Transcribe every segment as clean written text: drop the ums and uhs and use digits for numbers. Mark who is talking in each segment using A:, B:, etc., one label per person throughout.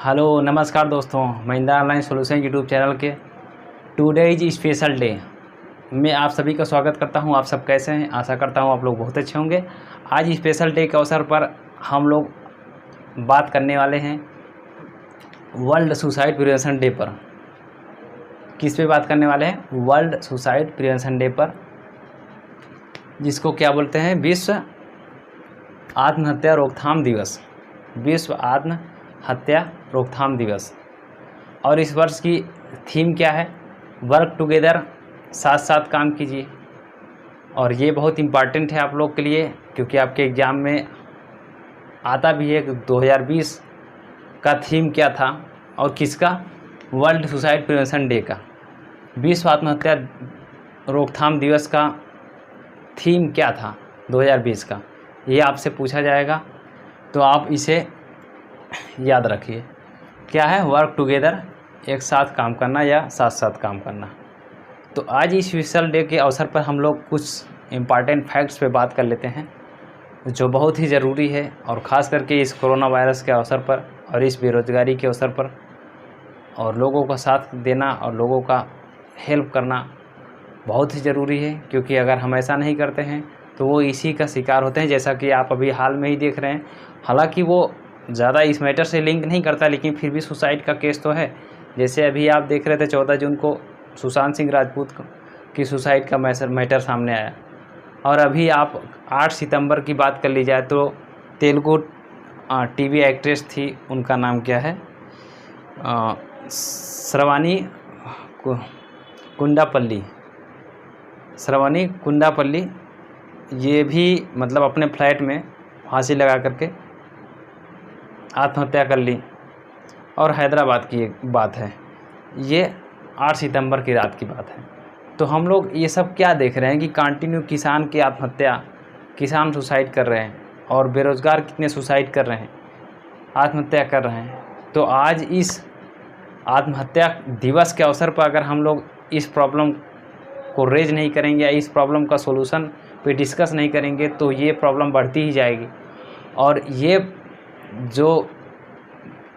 A: Hello नमस्कार दोस्तों, Mahindra online solution YouTube channel के टुडे इज स्पेशल डे में आप सभी का स्वागत करता हूं। आप सब कैसे हैं? आशा करता हूं आप लोग बहुत अच्छे होंगे। आज स्पेशल डे के अवसर पर हम लोग बात करने वाले हैं वर्ल्ड सुसाइड प्रिवेंशन डे पर। किस पे बात करने वाले हैं? वर्ल्ड सुसाइड प्रिवेंशन डे पर, जिसको क्या बोलते हैं? विश्व आत्महत्या रोकथाम दिवस। विश्व आत्महत्या रोकथाम दिवस। और इस वर्ष की थीम क्या है? वर्क टुगेदर, साथ साथ काम कीजिए। और ये बहुत इम्पॉर्टेंट है आप लोग के लिए, क्योंकि आपके एग्ज़ाम में आता भी है कि 2020 का थीम क्या था और किसका? वर्ल्ड सुसाइड प्रिवेंशन डे का। विश्व आत्महत्या रोकथाम दिवस का थीम क्या था 2020 का, ये आपसे पूछा जाएगा। तो आप इसे याद रखिए। क्या है? वर्क टुगेदर, एक साथ काम करना या साथ साथ काम करना। तो आज इस स्पेशल डे के अवसर पर हम लोग कुछ इम्पॉर्टेंट फैक्ट्स पे बात कर लेते हैं जो बहुत ही ज़रूरी है, और ख़ास करके इस कोरोना वायरस के अवसर पर और इस बेरोज़गारी के अवसर पर, और लोगों का साथ देना और लोगों का हेल्प करना बहुत ही ज़रूरी है। क्योंकि अगर हम ऐसा नहीं करते हैं तो वो इसी का शिकार होते हैं, जैसा कि आप अभी हाल में ही देख रहे हैं। हालांकि वो ज़्यादा इस मैटर से लिंक नहीं करता, लेकिन फिर भी सुसाइड का केस तो है। जैसे अभी आप देख रहे थे 14 जून को सुशांत सिंह राजपूत की सुसाइड का मैटर सामने आया। और अभी आप 8 सितंबर की बात कर ली जाए तो तेलुगु टीवी एक्ट्रेस थी, उनका नाम क्या है? श्रवानी कुंडापल्ली। ये भी मतलब अपने फ्लैट में फांसी लगा करके आत्महत्या कर ली। और हैदराबाद की एक बात है, ये 8 सितंबर की रात की बात है। तो हम लोग ये सब क्या देख रहे हैं कि कंटिन्यू किसान की आत्महत्या, किसान सुसाइड कर रहे हैं, और बेरोज़गार कितने सुसाइड कर रहे हैं, आत्महत्या कर रहे हैं। तो आज इस आत्महत्या दिवस के अवसर पर अगर हम लोग इस प्रॉब्लम को रेज नहीं करेंगे या इस प्रॉब्लम का सोल्यूशन पे डिस्कस नहीं करेंगे तो ये प्रॉब्लम बढ़ती ही जाएगी। और ये जो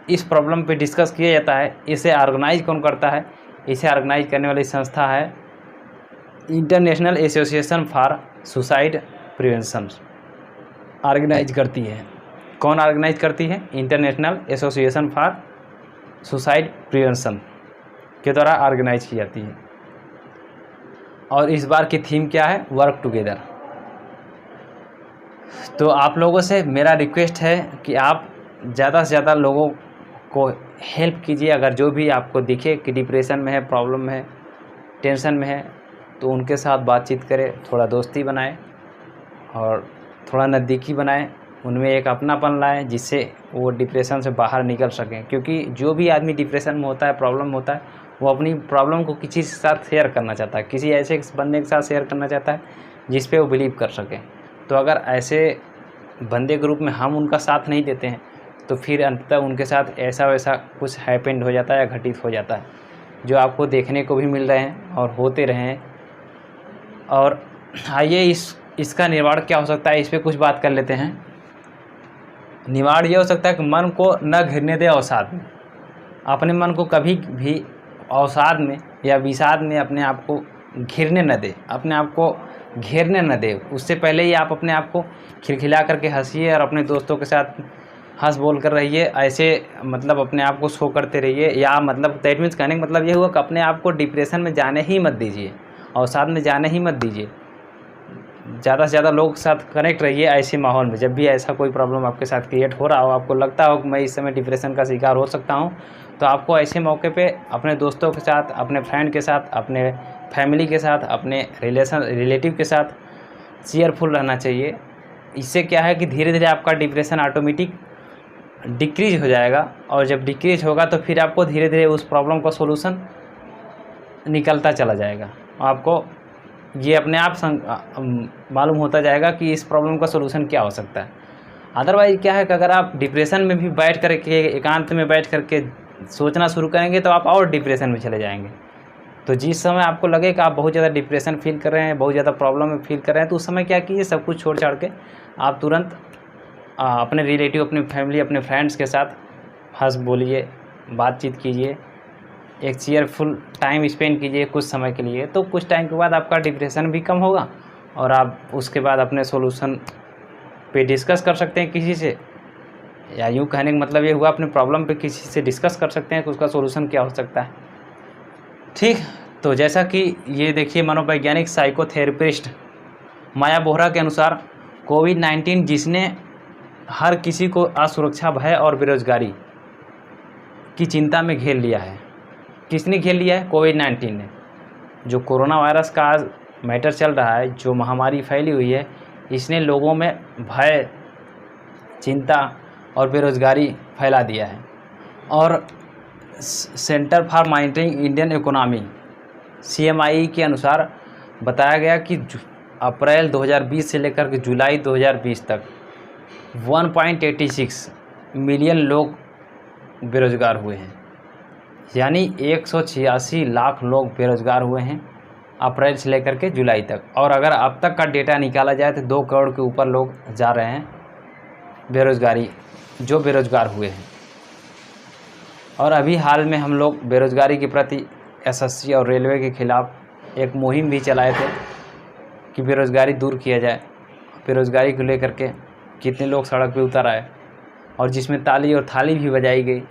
A: इस प्रॉब्लम पे डिस्कस किया जाता है, इसे ऑर्गेनाइज कौन करता है? इसे ऑर्गेनाइज करने वाली संस्था है international association for suicide prevention. Organise करती है। कौन ऑर्गेनाइज करती है? International association for suicide prevention के द्वारा ऑर्गेनाइज की जाती है। और इस बार की थीम क्या है? Work together. तो आप लोगों से मेरा रिक्वेस्ट है कि आप ज़्यादा से ज़्यादा लोगों को हेल्प कीजिए। अगर जो भी आपको दिखे कि डिप्रेशन में है, प्रॉब्लम में है, टेंशन में है, तो उनके साथ बातचीत करें, थोड़ा दोस्ती बनाएं और थोड़ा नज़दीकी बनाएं, उनमें एक अपनापन लाएं, जिससे वो डिप्रेशन से बाहर निकल सकें। क्योंकि जो भी आदमी डिप्रेशन में होता है, प्रॉब्लम में होता है, वो अपनी प्रॉब्लम को किसी के साथ शेयर करना चाहता है, किसी ऐसे बंदे के साथ शेयर करना चाहता है जिस पे वो बिलीव कर सके। तो अगर ऐसे बंदे ग्रुप में हम उनका साथ नहीं देते हैं तो फिर अंततः उनके साथ ऐसा वैसा कुछ हैपेंड हो जाता है या घटित हो जाता है, जो आपको देखने को भी मिल रहे हैं और होते रहे हैं। और आइए इसका निवारण क्या हो सकता है, इस पर कुछ बात कर लेते हैं। निवारण ये हो सकता है कि मन को न घिरने दे अवसाद में। अपने मन को कभी भी अवसाद में या विषाद में अपने आप को घिरने न दे, अपने आप को घेरने न दे। उससे पहले ही आप अपने आप को खिलखिला करके हंसिए और अपने दोस्तों के साथ हंस बोल कर रहिए। ऐसे मतलब अपने आप को शो करते रहिए, या मतलब दैट मीन्स कहने का मतलब ये हुआ कि अपने आप को डिप्रेशन में जाने ही मत दीजिए, अवसाद में जाने ही मत दीजिए। ज़्यादा से ज़्यादा लोगों के साथ कनेक्ट रहिए ऐसे माहौल में। जब भी ऐसा कोई प्रॉब्लम आपके साथ क्रिएट हो रहा हो, आपको लगता हो कि मैं इस समय डिप्रेशन का शिकार हो सकता हूँ, तो आपको ऐसे मौके पे अपने दोस्तों के साथ, अपने फ्रेंड के साथ, अपने फैमिली के साथ, अपने रिलेटिव के साथ चीयरफुल रहना चाहिए। इससे क्या है कि धीरे धीरे आपका डिप्रेशन ऑटोमेटिक डिक्रीज हो जाएगा, और जब डिक्रीज होगा तो फिर आपको धीरे धीरे उस प्रॉब्लम का सोल्यूशन निकलता चला जाएगा। आपको ये अपने आप मालूम होता जाएगा कि इस प्रॉब्लम का सोल्यूशन क्या हो सकता है। अदरवाइज क्या है कि अगर आप डिप्रेशन में भी बैठ करके, एकांत में बैठ करके सोचना शुरू करेंगे तो आप और डिप्रेशन में चले जाएंगे। तो जिस समय आपको लगे कि आप बहुत ज़्यादा डिप्रेशन फील कर रहे हैं, बहुत ज़्यादा प्रॉब्लम में फील कर रहे हैं, तो उस समय क्या कीजिए, सब कुछ छोड़ छाड़ के आप तुरंत अपने रिलेटिव, अपनी फैमिली, अपने फ्रेंड्स के साथ हंस बोलिए, बातचीत कीजिए, एक चीयरफुल टाइम स्पेंड कीजिए कुछ समय के लिए, तो कुछ टाइम के बाद आपका डिप्रेशन भी कम होगा और आप उसके बाद अपने सॉल्यूशन पे डिस्कस कर सकते हैं किसी से, या यूँ कहने का मतलब ये हुआ अपने प्रॉब्लम पे किसी से डिस्कस कर सकते हैं कि उसका सॉल्यूशन क्या हो सकता है। ठीक, तो जैसा कि ये देखिए मनोवैज्ञानिक साइकोथेरेपिस्ट माया बोहरा के अनुसार कोविड-19 जिसने हर किसी को असुरक्षा, भय और बेरोजगारी की चिंता में घेर लिया है। किसने घेर लिया है? कोविड-19 ने। जो कोरोना वायरस का आज मैटर चल रहा है, जो महामारी फैली हुई है, इसने लोगों में भय, चिंता और बेरोजगारी फैला दिया है। और centre for monitoring Indian economy CMI के अनुसार बताया गया कि अप्रैल 2020 से लेकर के जुलाई 2020 तक 1.86 मिलियन लोग बेरोजगार हुए हैं, यानी 186 लाख लोग बेरोजगार हुए हैं अप्रैल से लेकर के जुलाई तक। और अगर अब तक का डेटा निकाला जाए तो 2 करोड़ के ऊपर लोग जा रहे हैं जो बेरोजगार हुए हैं। और अभी हाल में हम लोग बेरोजगारी के प्रति SSC और रेलवे के खिलाफ़ एक मुहिम भी चलाए थे कि बेरोजगारी दूर किया जाए। बेरोजगारी को लेकर के कितने लोग सड़क पे उतर आए और जिसमें ताली और थाली भी बजाई गई।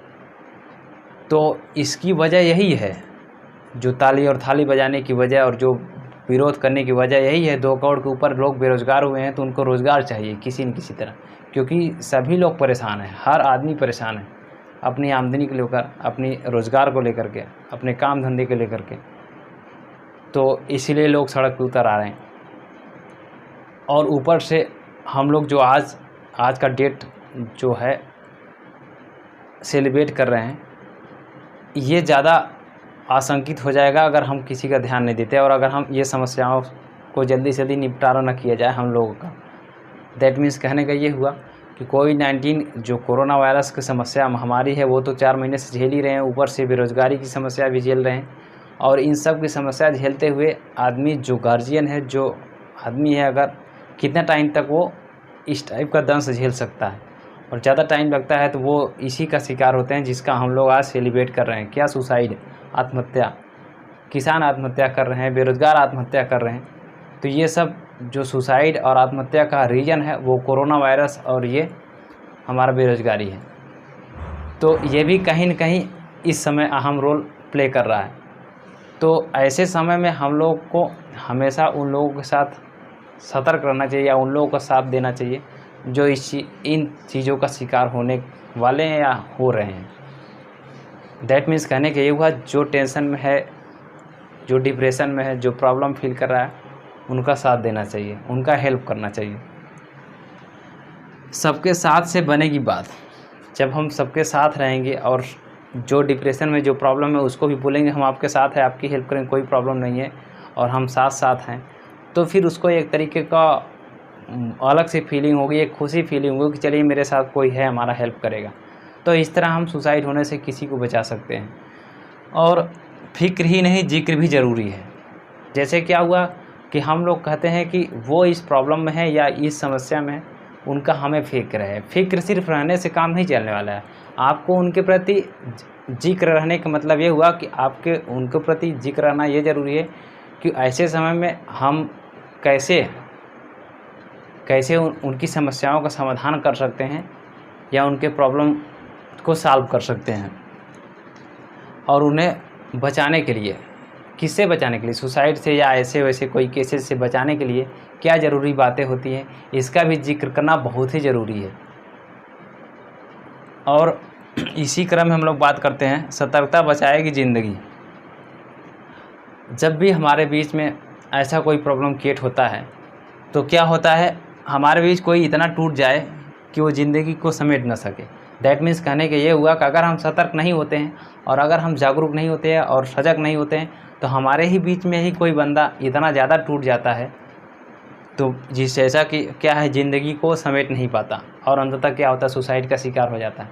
A: तो इसकी वजह यही है, जो ताली और थाली बजाने की वजह और जो विरोध करने की वजह यही है। 2 करोड़ के ऊपर लोग बेरोजगार हुए हैं, तो उनको रोज़गार चाहिए किसी न किसी तरह, क्योंकि सभी लोग परेशान हैं, हर आदमी परेशान है अपनी आमदनी को लेकर, अपनी रोज़गार को लेकर के, अपने काम धंधे को लेकर के। तो इसीलिए लोग सड़क पे उतर आ रहे हैं। और ऊपर से हम लोग जो आज का डेट जो है सेलिब्रेट कर रहे हैं, ये ज़्यादा आशंकित हो जाएगा अगर हम किसी का ध्यान नहीं देते और अगर हम ये समस्याओं को जल्दी से जल्दी निपटारा न किया जाए हम लोगों का। दैट मीन्स कहने का ये हुआ कि कोविड-19 जो कोरोना वायरस की समस्या महामारी है, वो तो 4 महीने से झेल ही रहे हैं, ऊपर से बेरोजगारी की समस्या भी झेल रहे हैं। और इन सब की समस्या झेलते हुए आदमी जो गार्जियन है, जो आदमी है, अगर कितना टाइम तक वो इस टाइप का दंश झेल सकता है, और ज़्यादा टाइम लगता है तो वो इसी का शिकार होते हैं जिसका हम लोग आज सेलिब्रेट कर रहे हैं। क्या? सुसाइड, आत्महत्या। किसान आत्महत्या कर रहे हैं, बेरोजगार आत्महत्या कर रहे हैं। तो ये सब जो सुसाइड और आत्महत्या का रीज़न है वो कोरोना वायरस और ये हमारा बेरोजगारी है। तो ये भी कहीं न कहीं इस समय अहम रोल प्ले कर रहा है। तो ऐसे समय में हम लोग को हमेशा उन लोगों के साथ सतर्क रहना चाहिए या उन लोगों का साथ देना चाहिए जो इन चीज़ों का शिकार होने वाले हैं या हो रहे हैं। दैट मीन्स कहने का ये हुआ, जो टेंशन में है, जो डिप्रेशन में है, जो प्रॉब्लम फील कर रहा है, उनका साथ देना चाहिए, उनका हेल्प करना चाहिए। सबके साथ से बनेगी बात। जब हम सबके साथ रहेंगे और जो डिप्रेशन में जो प्रॉब्लम है उसको भी बोलेंगे हम आपके साथ हैं, आपकी हेल्प करेंगे, कोई प्रॉब्लम नहीं है और हम साथ हैं, तो फिर उसको एक तरीके का अलग से फीलिंग होगी, एक खुशी फीलिंग होगी कि चलिए मेरे साथ कोई है, हमारा हेल्प करेगा। तो इस तरह हम सुसाइड होने से किसी को बचा सकते हैं। और फिक्र ही नहीं, जिक्र भी ज़रूरी है। जैसे क्या हुआ कि हम लोग कहते हैं कि वो इस प्रॉब्लम में है या इस समस्या में है, उनका हमें फ़िक्र है। फ़िक्र सिर्फ रहने से काम नहीं चलने वाला है। आपको उनके प्रति जिक्र रहने का मतलब ये हुआ कि आपके उनके प्रति जिक्र रहना ये ज़रूरी है कि ऐसे समय में हम कैसे उनकी समस्याओं का समाधान कर सकते हैं या उनके प्रॉब्लम को सॉल्व कर सकते हैं। और उन्हें बचाने के लिए, किससे बचाने के लिए? सुसाइड से या ऐसे वैसे कोई केसेस से बचाने के लिए क्या ज़रूरी बातें होती हैं, इसका भी जिक्र करना बहुत ही ज़रूरी है। और इसी क्रम में हम लोग बात करते हैं, सतर्कता बचाएगी ज़िंदगी। जब भी हमारे बीच में ऐसा कोई प्रॉब्लम क्रिएट होता है तो क्या होता है, हमारे बीच कोई इतना टूट जाए कि वो ज़िंदगी को समेट न सके। दैट मीन्स कहने का ये हुआ कि अगर हम सतर्क नहीं होते हैं और अगर हम जागरूक नहीं होते हैं और सजग नहीं होते हैं तो हमारे ही बीच में ही कोई बंदा इतना ज़्यादा टूट जाता है तो जिस जैसा कि क्या है, ज़िंदगी को समेट नहीं पाता और अंततः क्या होता है, सुसाइड का शिकार हो जाता है।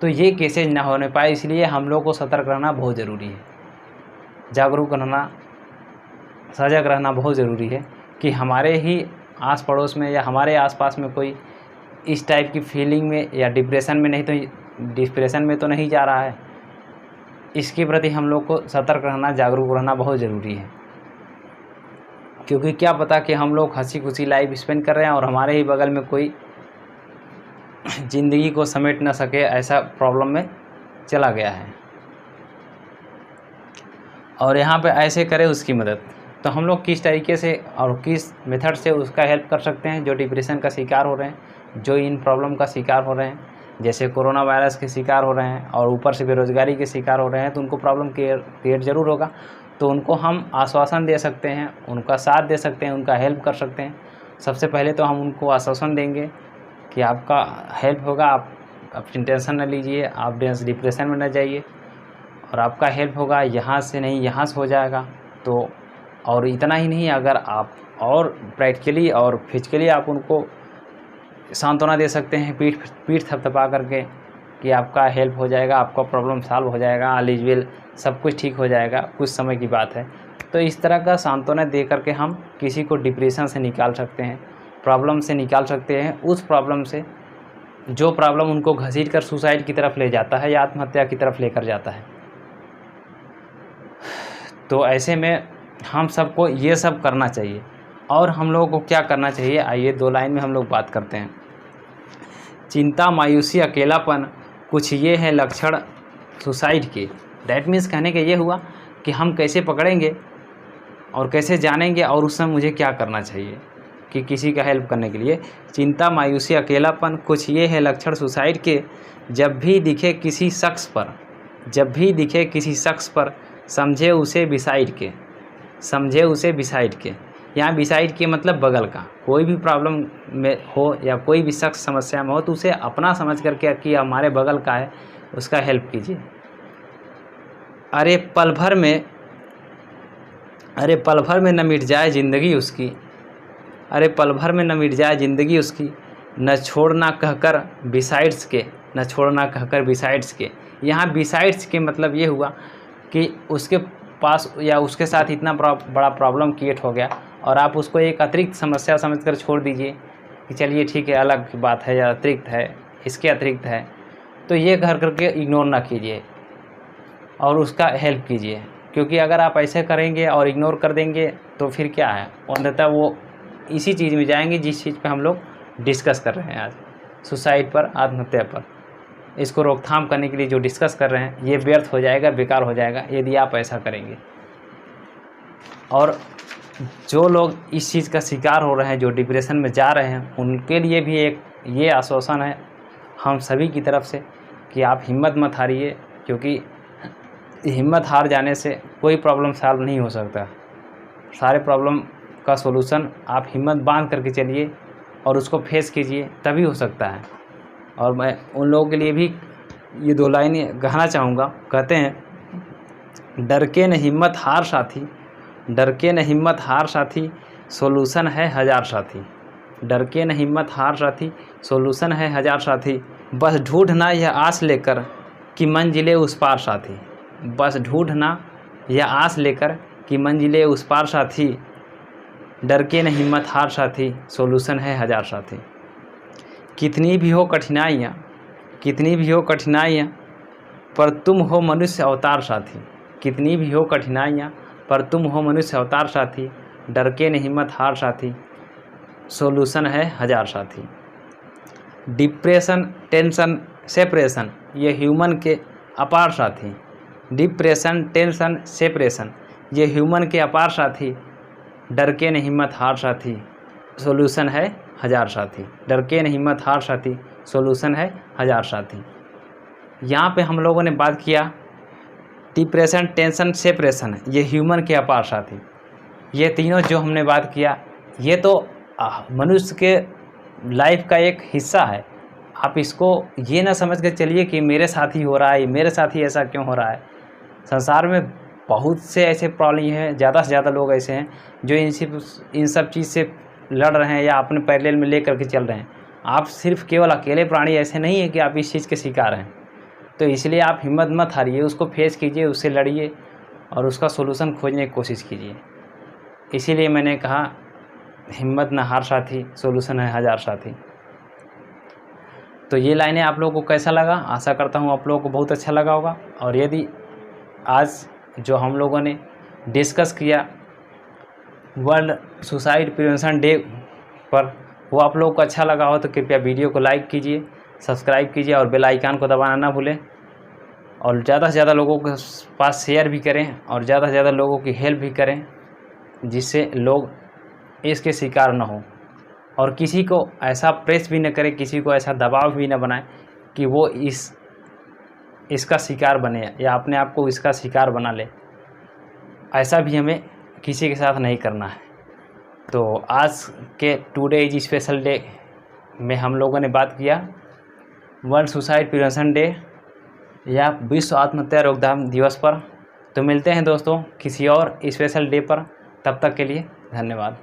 A: तो ये केसेज ना होने पाए, इसलिए हम लोग को सतर्क रहना बहुत ज़रूरी है, जागरूक रहना, सजग रहना बहुत ज़रूरी है कि हमारे ही आस पड़ोस में या हमारे आसपास में कोई इस टाइप की फीलिंग में या डिप्रेशन में नहीं तो डिप्रेशन में तो नहीं जा रहा है। इसके प्रति हम लोग को सतर्क रहना, जागरूक रहना बहुत ज़रूरी है, क्योंकि क्या पता कि हम लोग हंसी खुशी लाइफ स्पेंड कर रहे हैं और हमारे ही बगल में कोई ज़िंदगी को समेट ना सके ऐसा प्रॉब्लम में चला गया है और यहाँ पे ऐसे करे उसकी मदद। तो हम लोग किस तरीके से और किस मेथड से उसका हेल्प कर सकते हैं जो डिप्रेशन का शिकार हो रहे हैं, जो इन प्रॉब्लम का शिकार हो रहे हैं, जैसे कोरोना वायरस के शिकार हो रहे हैं और ऊपर से बेरोज़गारी के शिकार हो रहे हैं, तो उनको प्रॉब्लम क्रिएट ज़रूर होगा। तो उनको हम आश्वासन दे सकते हैं, उनका साथ दे सकते हैं, उनका हेल्प कर सकते हैं। सबसे पहले तो हम उनको आश्वासन देंगे कि आपका हेल्प होगा, आप अपनी टेंशन न लीजिए, आप डिप्रेशन में न जाइए और आपका हेल्प होगा, यहाँ से नहीं यहाँ से हो जाएगा। तो और इतना ही नहीं, अगर आप और प्रैक्टिकली और फिजिकली आप उनको सांत्वना दे सकते हैं पीठ थपथपा करके कि आपका हेल्प हो जाएगा, आपका प्रॉब्लम सॉल्व हो जाएगा, ऑल इज वेल, सब कुछ ठीक हो जाएगा, कुछ समय की बात है। तो इस तरह का सांत्वना दे करके हम किसी को डिप्रेशन से निकाल सकते हैं, प्रॉब्लम से निकाल सकते हैं, उस प्रॉब्लम से जो प्रॉब्लम उनको घसीट कर सुसाइड की तरफ ले जाता है या आत्महत्या की तरफ लेकर जाता है। तो ऐसे में हम सबको ये सब करना चाहिए। और हम लोगों को क्या करना चाहिए, आइए 2 लाइन में हम लोग बात करते हैं। चिंता, मायूसी, अकेलापन कुछ ये हैं लक्षण सुसाइड के। दैट मीन्स कहने का ये हुआ कि हम कैसे पकड़ेंगे और कैसे जानेंगे और उस समय मुझे क्या करना चाहिए कि किसी का हेल्प करने के लिए। चिंता, मायूसी, अकेलापन कुछ ये है लक्षण सुसाइड के। जब भी दिखे किसी शख्स पर समझे उसे बिसाइड के। यहाँ बिसाइड के मतलब बगल का, कोई भी प्रॉब्लम में हो या कोई भी शख्स समस्या में हो तो उसे अपना समझ करके कि हमारे बगल का है, उसका हेल्प कीजिए। अरे पल भर में न मिट जाए ज़िंदगी उसकी, न छोड़ना कहकर बिसाइड्स के। यहाँ बिसाइड्स के मतलब ये हुआ कि उसके पास या उसके साथ इतना बड़ा प्रॉब्लम क्रिएट हो गया और आप उसको एक अतिरिक्त समस्या समझकर छोड़ दीजिए कि चलिए ठीक है, अलग बात है या अतिरिक्त है, इसके अतिरिक्त है। तो ये घर करके इग्नोर ना कीजिए और उसका हेल्प कीजिए, क्योंकि अगर आप ऐसे करेंगे और इग्नोर कर देंगे तो फिर क्या है, अंततः वो इसी चीज़ में जाएंगे जिस चीज़ पे हम लोग डिस्कस कर रहे हैं आज, सुसाइड पर, आत्महत्या पर। इसको रोकथाम करने के लिए जो डिस्कस कर रहे हैं ये व्यर्थ हो जाएगा, बेकार हो जाएगा यदि आप ऐसा करेंगे। और जो लोग इस चीज़ का शिकार हो रहे हैं, जो डिप्रेशन में जा रहे हैं, उनके लिए भी एक ये आश्वासन है हम सभी की तरफ से कि आप हिम्मत मत हारिए, क्योंकि हिम्मत हार जाने से कोई प्रॉब्लम सॉल्व नहीं हो सकता। सारे प्रॉब्लम का सॉल्यूशन आप हिम्मत बांध करके चलिए और उसको फेस कीजिए, तभी हो सकता है। और मैं उन लोगों के लिए भी ये 2 लाइनें कहना चाहूँगा। कहते हैं, डर के न हिम्मत हार साथी, सॉल्यूशन है हज़ार साथी। डर के न हिम्मत हार साथी, सॉल्यूशन है हज़ार साथी। बस ढूंढना यह आस लेकर कि मंजिले उस पार साथी। बस ढूंढना यह आस लेकर कि मंजिले उस पार साथी। डर के न हिम्मत हार साथी, सॉल्यूशन है हज़ार साथी। कितनी भी हो कठिनाइयाँ पर तुम हो मनुष्य अवतार साथी। कितनी भी हो कठिनाइयाँ पर तुम हो मनुष्य अवतार साथी। डर के न हिम्मत हार साथी, सॉल्यूशन है हज़ार साथी। डिप्रेशन, टेंशन, सेपरेशन ये ह्यूमन के अपार साथी। डिप्रेशन, टेंशन, सेपरेशन ये ह्यूमन के अपार साथी। डर के न हिम्मत हार साथी, सॉल्यूशन है हज़ार साथी। डर के न हिम्मत हार साथी, सॉल्यूशन है हज़ार साथी। यहाँ पे हम लोगों ने बात किया डिप्रेशन, टेंशन, सेपरेशन ये ह्यूमन के अपार साथी। ये तीनों जो हमने बात किया ये तो मनुष्य के लाइफ का एक हिस्सा है। आप इसको ये ना समझ कर चलिए कि मेरे साथ ही हो रहा है, मेरे साथ ही ऐसा क्यों हो रहा है। संसार में बहुत से ऐसे प्रॉब्लम हैं, ज़्यादा से ज़्यादा लोग ऐसे हैं जो इन सब चीज़ से लड़ रहे हैं या अपने पैरेलल में ले करके चल रहे हैं। आप सिर्फ केवल अकेले प्राणी ऐसे नहीं है कि आप इस चीज़ के शिकार हैं। तो इसलिए आप हिम्मत मत हारिए, उसको फेस कीजिए, उससे लड़िए और उसका सोल्यूशन खोजने की कोशिश कीजिए। इसीलिए मैंने कहा हिम्मत न हार साथी, सोल्यूशन है हज़ार साथी। तो ये लाइनें आप लोगों को कैसा लगा, आशा करता हूँ आप लोगों को बहुत अच्छा लगा होगा। और यदि आज जो हम लोगों ने डिस्कस किया वर्ल्ड सुसाइड प्रिवेंशन डे पर, वो आप लोगों को अच्छा लगा हो तो कृपया वीडियो को लाइक कीजिए, सब्सक्राइब कीजिए और बेल आइकन को दबाना ना भूलें। और ज़्यादा से ज़्यादा लोगों के पास शेयर भी करें और ज़्यादा से ज़्यादा लोगों की हेल्प भी करें, जिससे लोग इसके शिकार ना हो। और किसी को ऐसा प्रेस भी न करें, किसी को ऐसा दबाव भी न बनाए कि वो इसका शिकार बने या अपने आप को इसका शिकार बना ले। ऐसा भी हमें किसी के साथ नहीं करना है। तो आज के टुडे इज स्पेशल डे में हम लोगों ने बात किया वर्ल्ड सुसाइड प्रिवेंशन डे या विश्व आत्महत्या रोकथाम दिवस पर। तो मिलते हैं दोस्तों किसी और स्पेशल डे पर, तब तक के लिए धन्यवाद।